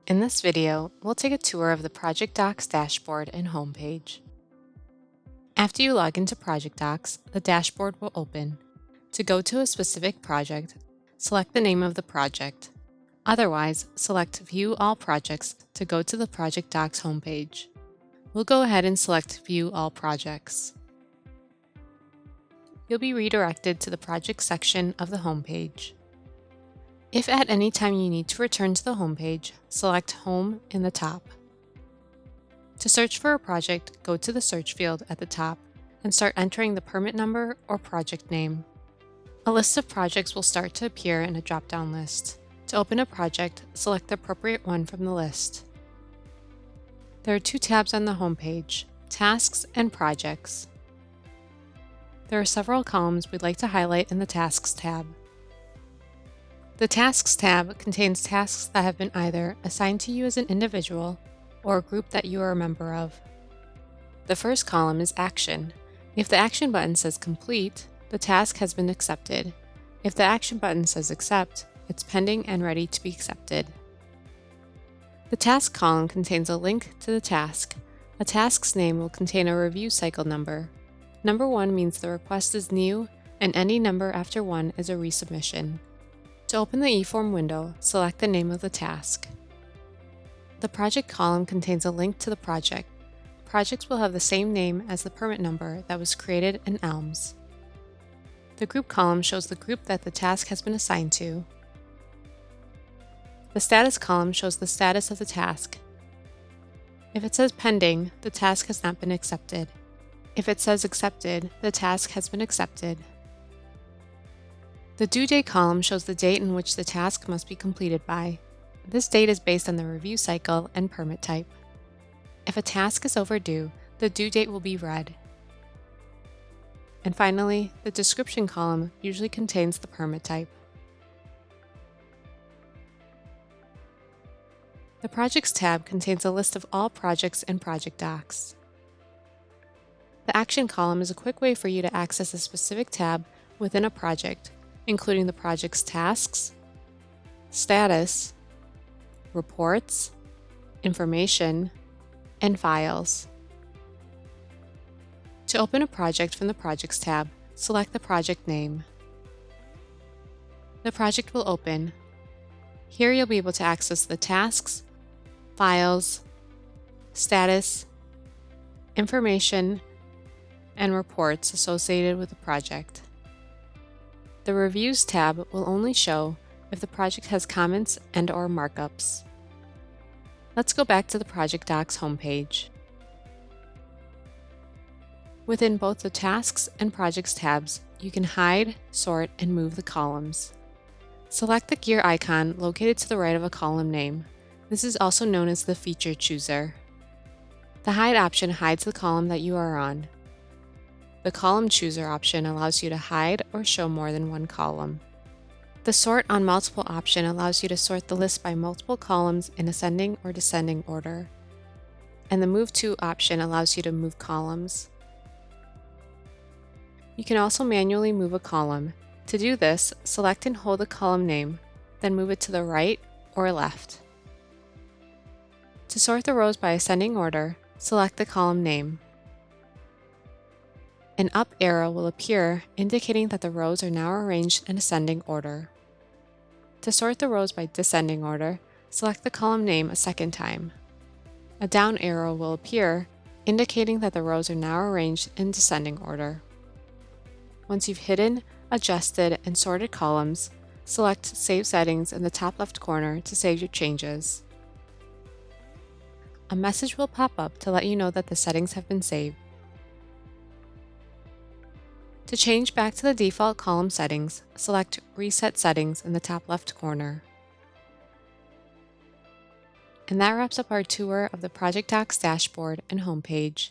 In this video, we'll take a tour of the ProjectDox dashboard and homepage. After you log into ProjectDox, the dashboard will open. To go to a specific project, select the name of the project. Otherwise, select View All Projects to go to the ProjectDox homepage. We'll go ahead and select View All Projects. You'll be redirected to the Projects section of the homepage. If at any time you need to return to the homepage, select Home in the top. To search for a project, go to the search field at the top and start entering the permit number or project name. A list of projects will start to appear in a drop-down list. To open a project, select the appropriate one from the list. There are two tabs on the homepage: Tasks and Projects. There are several columns we'd like to highlight in the Tasks tab. The Tasks tab contains tasks that have been either assigned to you as an individual or a group that you are a member of. The first column is Action. If the Action button says Complete, the task has been accepted. If the Action button says Accept, it's pending and ready to be accepted. The Task column contains a link to the task. A task's name will contain a review cycle number. Number 1 means the request is new, and any number after 1 is a resubmission. To open the eForm window, select the name of the task. The Project column contains a link to the project. Projects will have the same name as the permit number that was created in ELMS. The Group column shows the group that the task has been assigned to. The Status column shows the status of the task. If it says Pending, the task has not been accepted. If it says Accepted, the task has been accepted. The Due Date column shows the date in which the task must be completed by. This date is based on the review cycle and permit type. If a task is overdue, the due date will be red. And finally, the Description column usually contains the permit type. The Projects tab contains a list of all projects in ProjectDox. The Action column is a quick way for you to access a specific tab within a project, including the project's tasks, status, reports, information, and files. To open a project from the Projects tab, select the project name. The project will open. Here you'll be able to access the tasks, files, status, information, and reports associated with the project. The Reviews tab will only show if the project has comments and/or markups. Let's go back to the ProjectDox homepage. Within both the Tasks and Projects tabs, you can hide, sort, and move the columns. Select the gear icon located to the right of a column name. This is also known as the Feature Chooser. The Hide option hides the column that you are on. The Column Chooser option allows you to hide or show more than one column. The Sort on Multiple option allows you to sort the list by multiple columns in ascending or descending order. And the Move To option allows you to move columns. You can also manually move a column. To do this, select and hold the column name, then move it to the right or left. To sort the rows by ascending order, select the column name. An up arrow will appear indicating that the rows are now arranged in ascending order. To sort the rows by descending order, select the column name a second time. A down arrow will appear indicating that the rows are now arranged in descending order. Once you've hidden, adjusted, and sorted columns, select Save Settings in the top left corner to save your changes. A message will pop up to let you know that the settings have been saved. To change back to the default column settings, select Reset Settings in the top left corner. And that wraps up our tour of the ProjectDox dashboard and homepage.